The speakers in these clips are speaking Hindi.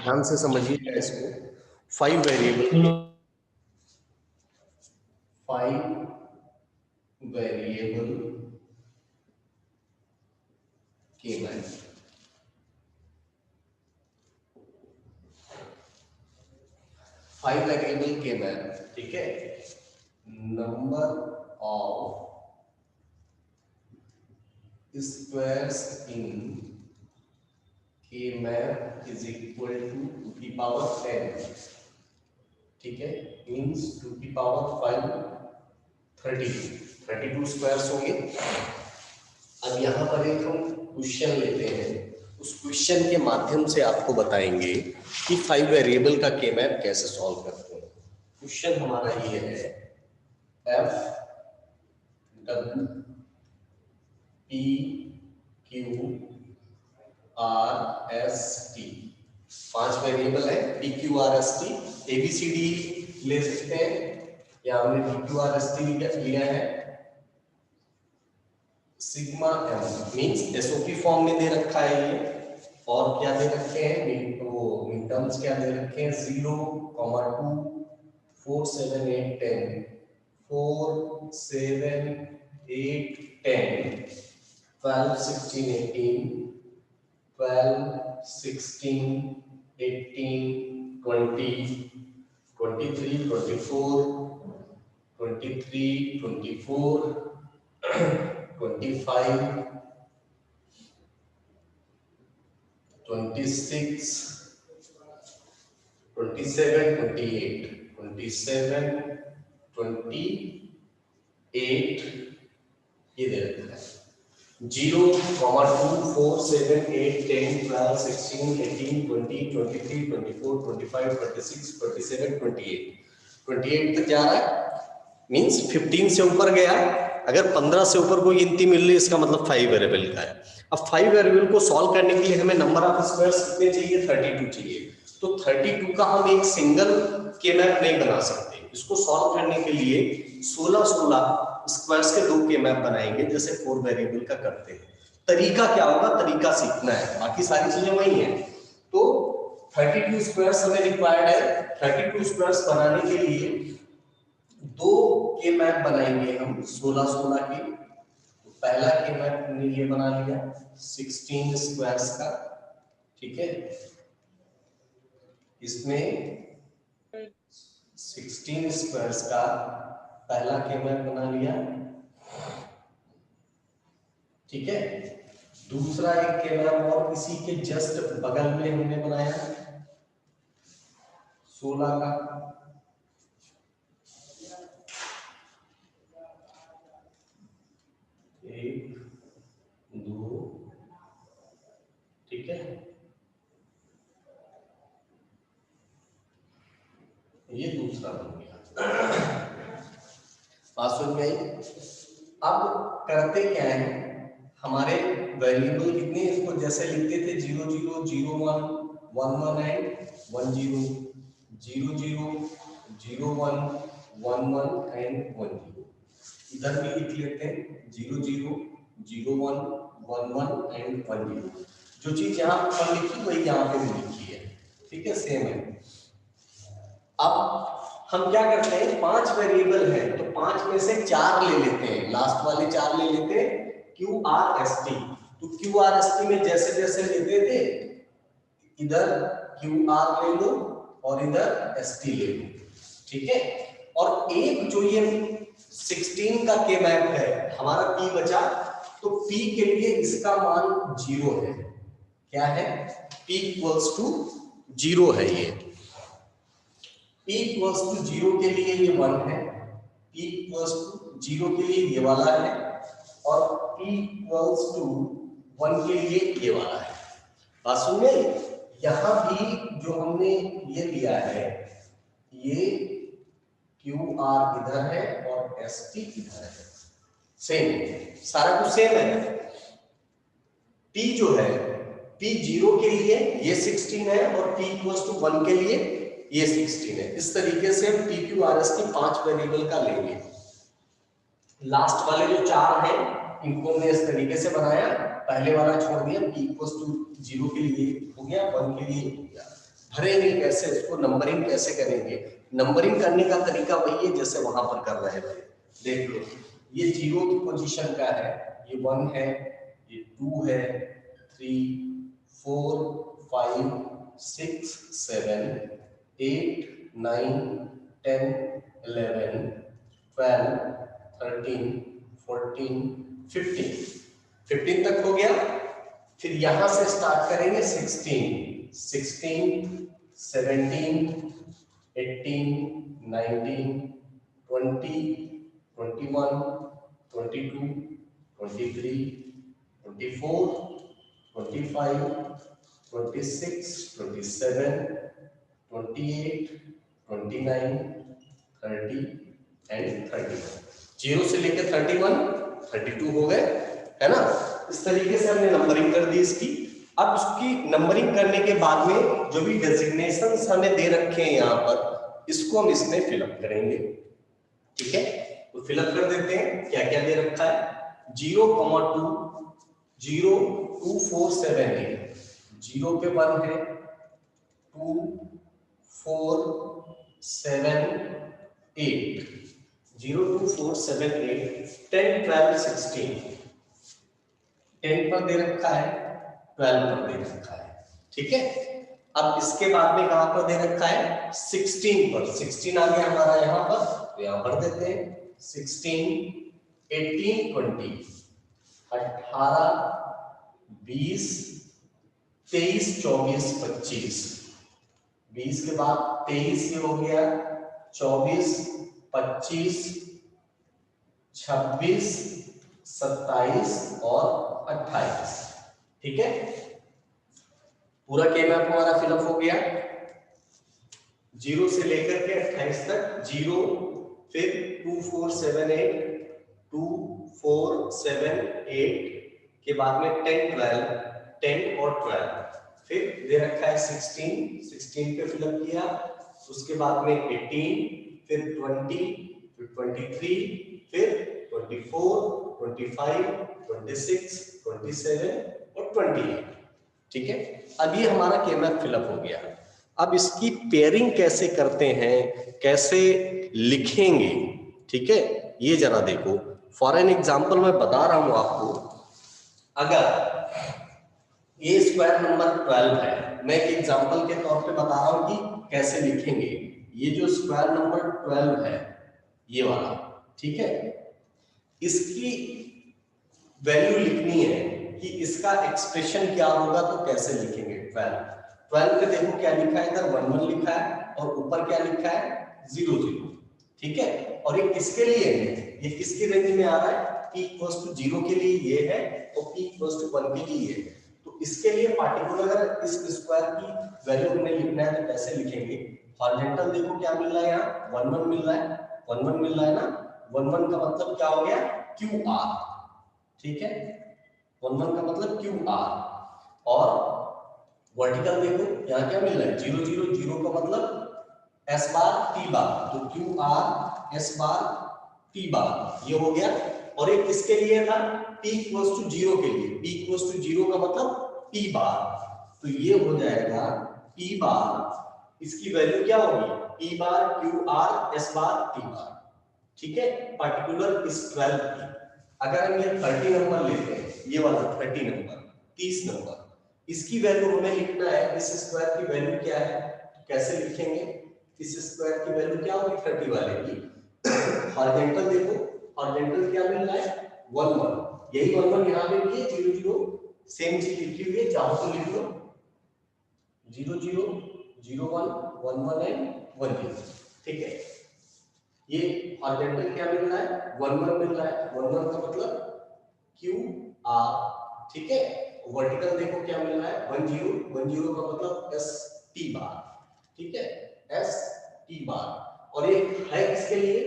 ध्यान से समझिएगा इसको। 5 वेरिएबल के 5 वेरिएबल के मैप, 5 वेरिएबल के मैप, ठीक है। नंबर ऑफ स्क्वायर्स इन के मैप इज इक्वल टू की पावर 10, ठीक है। मीन्स 2 की पावर 5 32 स्क्वायर्स होंगे। अब यहाँ पर एक हम क्वेश्चन लेते हैं, उस क्वेश्चन के माध्यम से आपको बताएंगे कि 5 वेरिएबल का के मैप कैसे सॉल्व करते हैं। क्वेश्चन हमारा ये है, F W P Q R S T, 5 variable है, P Q R S T. ABCD ले सकते हैं या हमने P Q R S T लिया है। Sigma M means SOP form में दे रखा है ये, और क्या दे रखे हैं वो टर्म्स क्या दे रखे हैं, 0, 2, 4, 7, 8, 10, 4, 7, 8, 10, 12, 16, 18, 12, 16, 18, 20, 23, 24, 23, 24, 25, 26, 27, 28, 27, 28 ये दे रखा है। 0, 2, 4, 7, 8, 10, 12, 16, 18, 20, 23, 24, 25, 26, 27, 28 तक जा रहा है। मीन्स 15 से ऊपर गया, अगर 15 से ऊपर कोई गिनती मिल रही है इसका मतलब 5 वेरिएबल का है। अब 5 वेरिएबल को सॉल्व करने के लिए हमें नंबर ऑफ स्क्वायर्स कितने चाहिए, 32 चाहिए। तो 32 का हम एक सिंगल के मैप नहीं बना सकते, इसको सॉल्व करने के लिए 16 स्क्वायर्स के 2 के मैप बनाएंगे, जैसे 4 वेरिएबल का करते हैं। तरीका क्या होगा, तरीका सीखना है, बाकी सारी चीजें वही है। तो 32 स्क्वायर्स हमें रिक्वायर्ड है। 32 स्क्वायर्स बनाने के लिए 2 के मैप बनाएंगे हम 16 के। तो पहला के मैप हमने ये बना लिया 16 स्क्वायर्स का, ठीक है। इसमें 16 स्क्वायर्स का पहला के मैप बना लिया, ठीक है। दूसरा एक के मैप और इसी के जस्ट बगल में हमने बनाया 16 का, 1, 2, ठीक है। ये दूसरा बन गया। बात समझ में आई। अब करते क्या है, हमारे वेरिएबल कितने, इसको जैसे लिखते थे 0, 0, 0, 1, 1, 1 एंड 1, 0, 0, 0, 0, 1, 1, 1 एंड 1, 0। इधर भी लिख लेते हैं 0, 0, 0, 1, 1, 1 एंड 1, 0। जो चीज यहाँ पर लिखी वही यहाँ पे भी लिखी है, ठीक है, सेम है। अब हम क्या करते हैं, 5 वेरिएबल है तो 5 में से 4 ले लेते हैं, लास्ट वाले 4 ले लेते हैं, क्यू आर एस टी। तो क्यू आर एस टी में जैसे जैसे लेते थे, इधर क्यू आर ले लो और इधर एस टी ले लो, ठीक है। और एक जो ये 16 का के मैप है, हमारा पी बचा, तो पी के लिए इसका मान 0 है। क्या है, पी इक्वल्स टू 0 है। ये p इक्वल्स टू 0 के लिए ये 1 है, p इक्वल्स टू 0 के लिए ये वाला है, और p इक्वल्स टू 1 के लिए ये वाला है। बात सुन गए। यहां भी जो हमने ये लिया है, ये QR इधर है और ST इधर है, सेम, सारा कुछ सेम है। p जो है, p 0 के लिए ये 16 है और p इक्वल्स टू 1 के लिए ये 16 है। इस तरीके से हम PQRS की 5 वेरिएबल का लेंगे। लास्ट वाले जो 4 हैं इनको हमने इस तरीके से बनाया, पहले वाला छोड़ दिया, p इक्वल्स टू 0 के लिए हो गया, 1 के लिए हो गया। भरेंगे कैसे, इसको नंबरिंग कैसे करेंगे। नंबरिंग करने का तरीका वही है जैसे वहां पर कर रहे थे। देख लो, ये 0 की पोजीशन का है, ये 1 है, ये 2 है, 3 4 5 6 7 8 9 10 11 12 13 14 15 तक हो गया। फिर यहां से स्टार्ट करेंगे 16 17 18 19 20 21 22 23 24 25 26 27 28 29 30 एंड 31। 0 से लेकर 31 32 हो गए, है ना। इस तरीके से हमने नंबरिंग कर दी इसकी। अब उसकी नंबरिंग करने के बाद में जो भी डेजिग्नेशंस हमें दे रखे हैं यहाँ पर, इसको हम इसमें फिलअप करेंगे। ठीक है, तो फिलअप कर देते हैं। क्या क्या दे रखा है, 0, 2 0 2 4 7 8, 0 पे 1 है, 2 4 7 8, 0 2 4 7 8 10 12 16, 10 पर दे रखा है, 12 पर दे रखा है। ठीक है, अब इसके बाद में कहां पर दे रखा है, 16 पर। 16 आ गया हमारा यहां पर, तो यहां पर देते हैं 16 18 20 18 20 23 24 25, 20 के बाद 23 ये हो गया, 24 25 26 27 और 28। ठीक है, पूरा के मैप हमारा फिलअप हो गया। 0 से लेकर के 28 तक 0, फिर 2 4 7 8, 2 4 7 8 के बाद में 10 12 10 और 12, फिर दे रखा है 16 पे फिलअप किया। उसके बाद में 18, फिर 20, फिर 23, फिर 24 25 26 27 और 28। ठीक है, अब ये हमारा के मैप फिलअप हो गया। अब इसकी पेयरिंग कैसे करते हैं, कैसे लिखेंगे, ठीक है, ये जरा देखो। फॉर एन एग्जाम्पल मैं बता रहा हूं आपको, अगर ये स्क्वायर नंबर 12 है, मैं एक एग्जाम्पल के तौर पे बता रहा हूं कि कैसे लिखेंगे। ये जो स्क्वायर नंबर 12 है, ये वाला, ठीक है, इसकी वैल्यू लिखनी है कि इसका एक्सप्रेशन क्या होगा, तो कैसे लिखेंगे। 12 पे देखो क्या लिखा है, इधर 1 1 लिखा है और ऊपर क्या लिखा है, 0 0। ठीक है, और ये किसके लिए है, ये किसकी रेंज में आ रहा है, p = 0 के लिए ये है और p = 1 के लिए है। तो इसके लिए पार्टिकुलर इस स्क्वायर की वैल्यू हमें लिखना है, तो कैसे लिखेंगे। हॉरिजॉन्टल देखो क्या मिल रहा है, यहाँ 1 1 मिल रहा है, 1 1 मिल रहा है ना। 1 1 का मतलब क्या हो गया, QR। ठीक है, 1 1 का मतलब QR। और वर्टिकल देखो यहाँ क्या मिल रहा है, 0 0 0 का मतलब S बार T बार, तो QR S बार T बार, ये हो गया। और एक किसके लिए था, P = 0 के लिए, P = 0 का मतलब P बार, तो ये हो जाएगा P बार। इसकी वैल्यू क्या होगी, P बार QR S बार T बार। ठीक है, पार्टिकुलर इस 12 की। अगर हम ये 30 नंबर लेते हैं, ये वाला 30 नंबर, 30 नंबर, इसकी वैल्यू हमें लिखना है, इस स्क्वायर की वैल्यू क्या है, तो कैसे लिखेंगे। इस स्क्वायर की वैल्यू क्या होगी 30 वाले की। हॉरिजॉन्टल देखो, हॉरिजॉन्टल क्या मिल रहा है, 1 1, यही 1 1 यहाँ पे भी है, 0 0 सेम चीज लिखी हुई है, चाहो तो लिख लो 0 0 0 1 1 1 एंड 1 0। ठीक है, ये हॉरिजॉन्टल क्या मिल रहा है, 1 1 मिल रहा है, 1 1 का मतलब QR। ठीक है, वर्टिकल देखो क्या मिल रहा है, 1 0 1 0 का मतलब S T बार। ठीक है, S T बार। और ये है किसके लिए,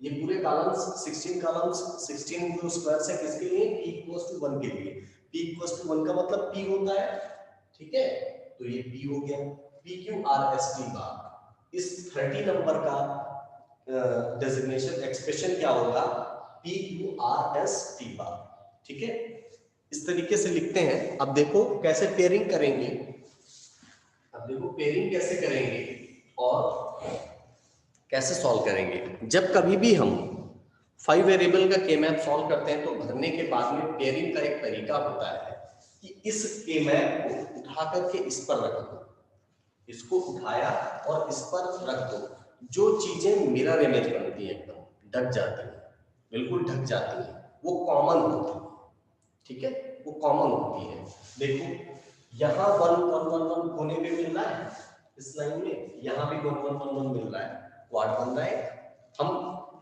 ये पूरे कॉलम्स 16 कॉलम्स 16 जो स्क्वायर्स है किसके लिए, P = 1 के लिए। P = 1 का मतलब P होता है। ठीक है, तो ये P हो गया, PQR ST बार। इस 30 नंबर का डेजिग्नेशन एक्सप्रेशन क्या होगा, PQRST बार। ठीक है, इस तरीके से लिखते हैं। अब देखो कैसे पेयरिंग करेंगे। अब देखो पेयरिंग कैसे करेंगे और कैसे सॉल्व करेंगे। जब कभी भी हम 5 वेरिएबल का के मैप सॉल्व करते हैं तो भरने के बाद में पेयरिंग का एक तरीका होता है कि इस के मैप को उठा करके इस पर रख दो, इसको उठाया और इस पर रख दो। जो चीजें मिरर इमेज बनती है एकदम ढक जाती है, बिल्कुल ढक जाती है, वो कॉमन होती है। ठीक है, वो कॉमन होती है। देखो यहाँ 1 1 1 1 कोने पे मिल रहा है इस लाइन में, यहाँ भी 1 1 1 1 मिल रहा है, क्वाड बन रहा है। हम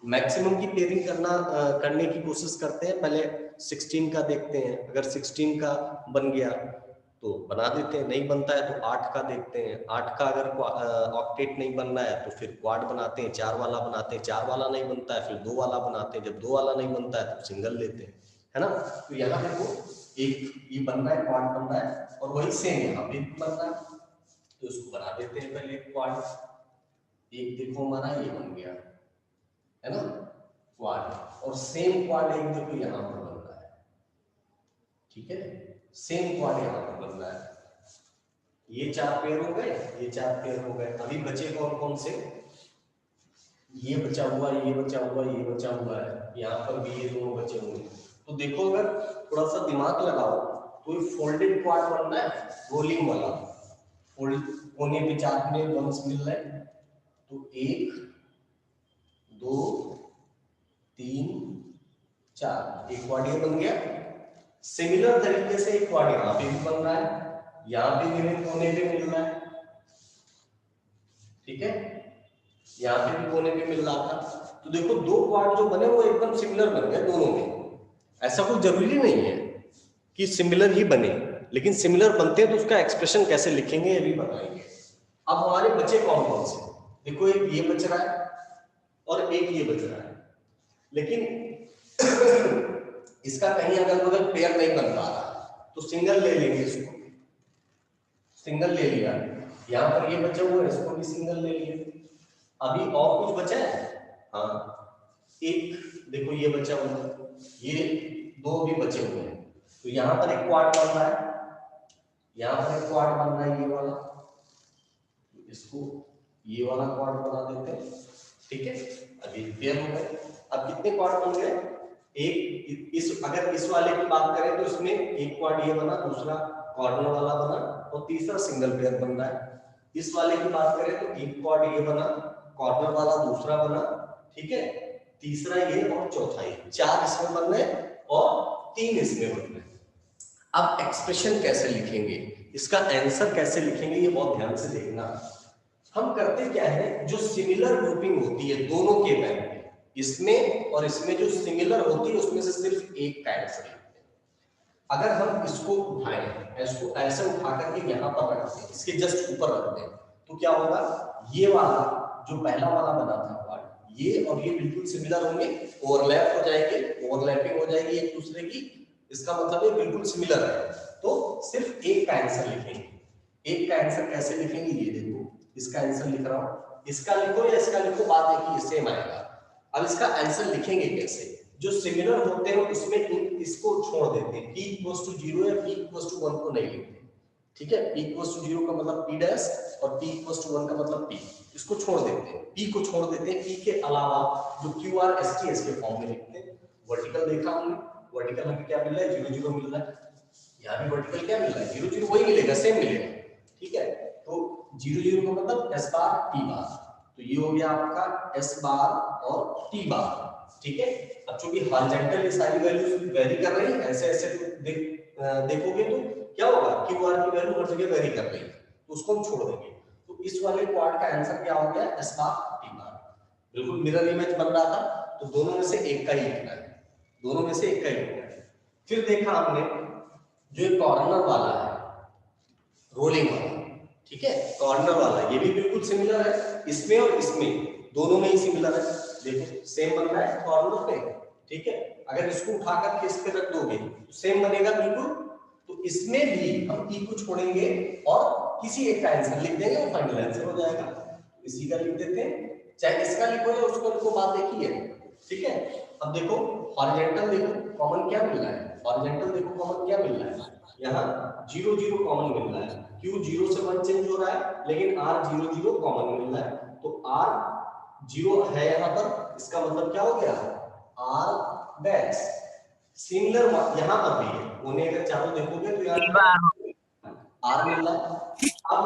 मैक्सिमम की पेयरिंग करने की कोशिश करते हैं। पहले 16 का देखते हैं, अगर 16 का बन गया तो बना देते हैं, नहीं बनता है तो 8 का देखते हैं। 8 का अगर ऑक्टेट नहीं बन रहा है तो फिर क्वाड बनाते हैं, 4 वाला बनाते हैं। 4 वाला नहीं बनता है फिर 2 वाला बनाते हैं। जब 2 वाला नहीं बनता है तो सिंगल लेते हैं, है ना। तो यहाँ देखो एक ये बन रहा है, क्वाड बन रहा है, और वही सेम यहाँ पे बन रहा है, तो इसको बना देते हैं पहले क्वाड। एक देखो हमारा ये बन गया, है ना, क्वाड। और सेम क्वाड एक देखो यहाँ पर बन रहा है। ठीक है, सेम क्वाड यहाँ पर बन रहा है। ये 4 पेयर हो गए, ये 4 पेयर हो गए। अभी बचे कौन कौन से, ये बचा हुआ, ये बचा हुआ, ये बचा हुआ है, यहाँ पर भी ये दोनों बचे हुए हैं। तो देखो अगर थोड़ा सा दिमाग लगाओ तो ये फोल्डेड क्वाड बन रहा है, रोलिंग वाला। फोल्ड कोने पे 4 में वंस मिल रहे हैं, तो 1 2 3 4 एक क्वाड ये बन गया। सिमिलर तरीके से एक क्वाड यहाँ पे भी बन रहा है, यहाँ पे भी कोने पे मिल रहा है। ठीक है, यहाँ पे भी कोने पे मिल रहा था। तो देखो 2 क्वाड जो बने वो एकदम सिमिलर बन गए दोनों में। ऐसा कोई जरूरी नहीं है कि सिमिलर ही बने, लेकिन सिमिलर बनते हैं तो उसका एक्सप्रेशन कैसे लिखेंगे ये भी बताएंगे। अब हमारे बचे कौन कौन से, देखो एक ये बच रहा है और एक ये बच रहा है, लेकिन इसका कहीं अगल बगल पेयर नहीं बन पा रहा तो सिंगल ले लेंगे इसको। सिंगल ले लिया, यहाँ पर ये बचा हुआ है, इसको भी सिंगल ले लिया। अभी और कुछ बचा है, हाँ एक देखो ये बचा हुआ है, ये 2 भी बचे हुए हैं। तो यहाँ पर एक क्वाड बन रहा है, यहाँ पर एक क्वाड बन रहा है ये वाला, इसको ये वाला क्वाड बना देते हैं। ठीक है, अभी पेयर हो गए। अब कितने क्वाड बन गए, एक इस अगर इस वाले की बात करें तो इसमें एक क्वाड ये बना, दूसरा कॉर्नर वाला बना और तीसरा सिंगल पेयर बन रहा है। इस वाले की बात करें तो एक क्वाड ये बना, कॉर्नर वाला दूसरा बना, ठीक है, तीसरा ये और चौथा ये, 4 इसमें बन रहे और 3 इसमें बन रहे। अब एक्सप्रेशन कैसे लिखेंगे, इसका आंसर कैसे लिखेंगे, ये बहुत ध्यान से देखना। हम करते क्या है, जो सिमिलर ग्रुपिंग होती है दोनों के मैप में, इसमें और इसमें जो सिमिलर होती है उसमें से सिर्फ एक का आंसर लिखते हैं। अगर हम इसको उठाएं, इसको ऐसे उठा करके यहाँ पर रखते हैं, इसके जस्ट ऊपर रखते हैं, तो क्या होगा, ये वाला जो पहला वाला बना था क्वाड, ये और ये बिल्कुल सिमिलर होंगे, ओवरलैप हो जाएंगे, ओवरलैपिंग हो जाएगी एक दूसरे की। इसका मतलब ये बिल्कुल सिमिलर है, तो सिर्फ एक का आंसर लिखेंगे। एक का आंसर कैसे लिखेंगे, ये देखो इसका आंसर लिख रहा हूं, इसका लिखो या इसका लिखो, बात एक ही सेम आएगा। अब इसका आंसर लिखेंगे कैसे, जो सिमिलर होते हैं उसमें इसको छोड़ देते हैं, p = 0 या p = 1 को नहीं लिखते। ठीक है, p = 0 का मतलब p डैश और p = 1 का मतलब p, इसको छोड़ देते हैं, p को छोड़ देते हैं। p के अलावा जो q r s t s के फॉर्म में लिखते हैं। वर्टिकल देखा हमने, वर्टिकल हमें क्या मिल रहा है, 0 0 मिल रहा है। यहाँ भी वर्टिकल क्या मिल रहा है, 0 0 वही मिलेगा, सेम मिलेगा। ठीक है, तो 0 0 का मतलब s बार t बार, तो ये हो गया आपका s बार और t बार। ठीक है, अब चूंकि हॉरिजॉन्टल ये सारी वैल्यूज वेरी कर रही है, ऐसे ऐसे देखोगे तो क्या होगा, क्यू आर की वैल्यू हर जगह वेरी कर रही है, तो उसको हम छोड़ देंगे। तो इस वाले क्वाड का आंसर क्या हो गया, s बार t बार। बिल्कुल मिरर इमेज बन रहा था, तो दोनों में से एक का ही लिखना है, दोनों में से एक का ही लिखना है। फिर देखा हमने जो एक कॉर्नर वाला है, रोलिंग वाला, ठीक है, कॉर्नर वाला, ये भी बिल्कुल सिमिलर है, इसमें और इसमें दोनों में ही सिमिलर है। देखो सेम बन रहा है कॉर्नर पे। ठीक है, अगर इसको उठा करके इस पे रख दोगे तो सेम बनेगा बिल्कुल। तो इसमें भी हम p को छोड़ेंगे और किसी एक का आंसर लिख देंगे और फाइनल आंसर हो जाएगा। इसी का लिख देते हैं, चाहे इसका लिखो या उसको लिखो, बात एक ही है। ठीक है, अब देखो हॉरिजॉन्टल, देखो कॉमन क्या मिल रहा है, हॉरिजॉन्टल देखो कॉमन क्या मिल रहा है, यहाँ 0 0 कॉमन मिल रहा है, Q 0 से 1 चेंज हो रहा है, लेकिन R 0 0 कॉमन मिल रहा है, तो R 0 है यहाँ पर, इसका मतलब क्या हो गया, R बैक्स। सिमिलर यहाँ पर भी है, उन्हें अगर चारों देखोगे तो यहाँ R मिल रहा है। अब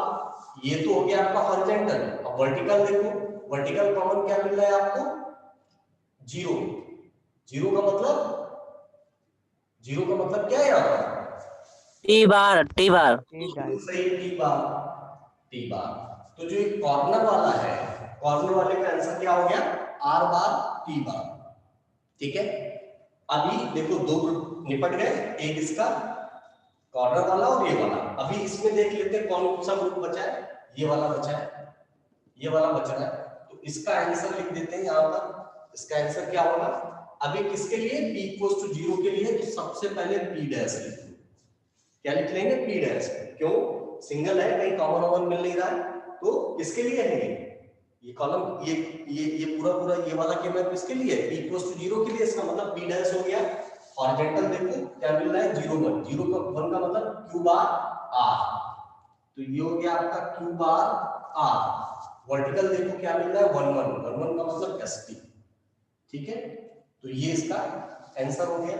ये तो हो गया आपका हॉरिजॉन्टल, अब वर्टिकल देखो, वर्टिकल कॉमन क्या मिल रहा है आपको, 0। 0 का मतलब, 0 का मतलब क्या है यहाँ पर, टी बार सही टी बार, टी बार। तो जो एक कॉर्नर वाला है, कॉर्नर वाले का आंसर क्या हो गया, आर बार टी बार। ठीक है, अभी देखो दो ग्रुप निपट गए, एक इसका कॉर्नर वाला और ये वाला। अभी इसमें देख लेते हैं कौन सा ग्रुप बचा है, ये वाला बचा है, ये वाला बच रहा है, तो इसका आंसर लिख देते हैं यहाँ पर। इसका आंसर क्या होगा, अभी किसके लिए, p इक्वल्स टू 0 के लिए, तो सबसे पहले p डैश लिख दो। क्या लिख लेंगे, p डैश। क्यों, सिंगल है, कहीं कॉमन ओमन मिल नहीं रहा है, तो किसके लिए है ये कॉलम, ये पूरा ये वाला के मैप किसके लिए, p इक्वल्स टू 0 के लिए, इसका मतलब p डैश हो गया। हॉरिजॉन्टल देखो क्या मिल रहा है, 0 1, 0 का 1 का मतलब q बार r, तो ये हो गया आपका q बार r। वर्टिकल देखो क्या मिल रहा है, 1 1, 1 1 का मतलब st। ठीक है, तो ये इसका आंसर हो गया,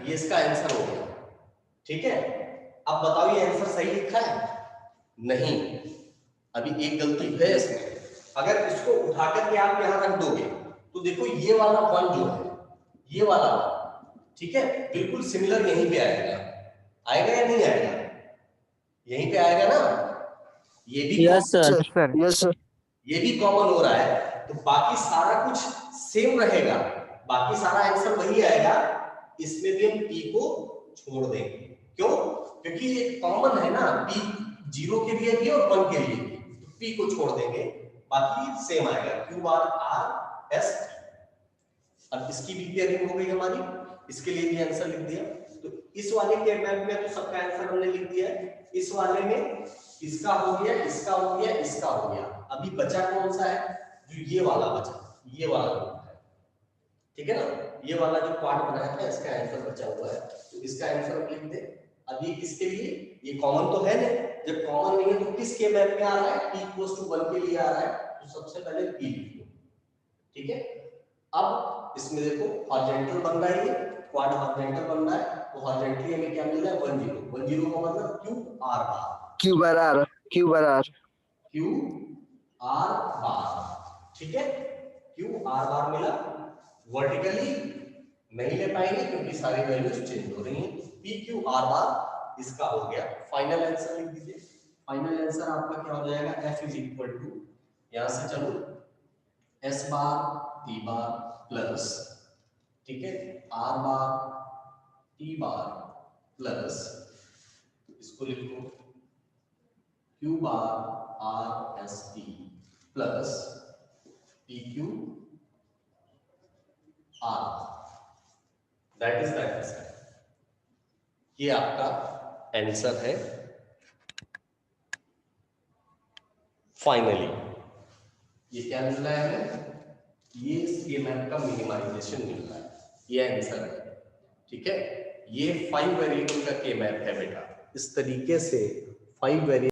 ये इसका आंसर हो गया। ठीक है, अब बताओ ये आंसर सही लिखा है, नहीं, अभी एक गलती है इसमें। अगर इसको उठा करके आप यहां रख दोगे तो देखो ये वाला 1 जो है, ये वाला 1, ठीक है, बिल्कुल सिमिलर यहीं पे आएगा, आएगा या नहीं आएगा, यहीं पे आएगा ना, ये भी यस सर, ये भी कॉमन हो रहा है, तो बाकी सारा कुछ सेम रहेगा, बाकी सारा आंसर वही आएगा। इसमें भी हम p को छोड़ देंगे, क्यों, क्योंकि ये कॉमन है ना, p 0 के लिए भी और 1 के लिए भी, तो p को छोड़ देंगे, बाकी सेम आएगा, q बार r s। अब इसकी भी पेयरिंग हो गई हमारी, इसके लिए भी आंसर लिख दिया। तो इस वाले के मैप में तो सबका आंसर हमने लिख दिया है, इस वाले में इसका हो गया, इसका हो गया, इसका हो गया। अभी बचा कौन सा है, जो ये वाला बचा, ये वाला है, ठीक है ना, ये वाला जो पार्ट बनाया था इसका आंसर बचा हुआ है, तो इसका आंसर लिख दे। अभी किसके लिए, ये कॉमन तो है ना, जब कॉमन नहीं है तो किसके मैप में आ रहा है, p इक्वल्स टू 1 के लिए आ रहा है, तो सबसे पहले p लिख दो। ठीक है, अब इसमें देखो हॉरिजॉन्टल बन रहा है, ये क्वाड हॉरिजॉन्टल बन रहा है, तो हॉरिजॉन्टली हमें क्या मिल रहा है, 1 0, 1 0 का मतलब q r बार, q बार r, q बार r, q r बार। ठीक है, q r बार मिला। वर्टिकली नहीं ले पाएंगे क्योंकि सारी वैल्यूज चेंज हो रही हैं, p q r बार इसका हो गया। फाइनल आंसर लिख दीजिए, फाइनल आंसर आपका क्या हो जाएगा, f इज इक्वल टू, यहां से चलो s बार t बार प्लस, ठीक है, r बार t बार प्लस, इसको लिखो q bar r s t plus p q r, that is that answer. ये आपका आंसर है फाइनली। ये क्या मिल रहा है हमें, ये मैप का मिनिमाइजेशन मिल रहा है, ये आंसर है। ठीक है, ये 5 वेरिएबल का के मैप है बेटा, इस तरीके से 5 वेरिएबल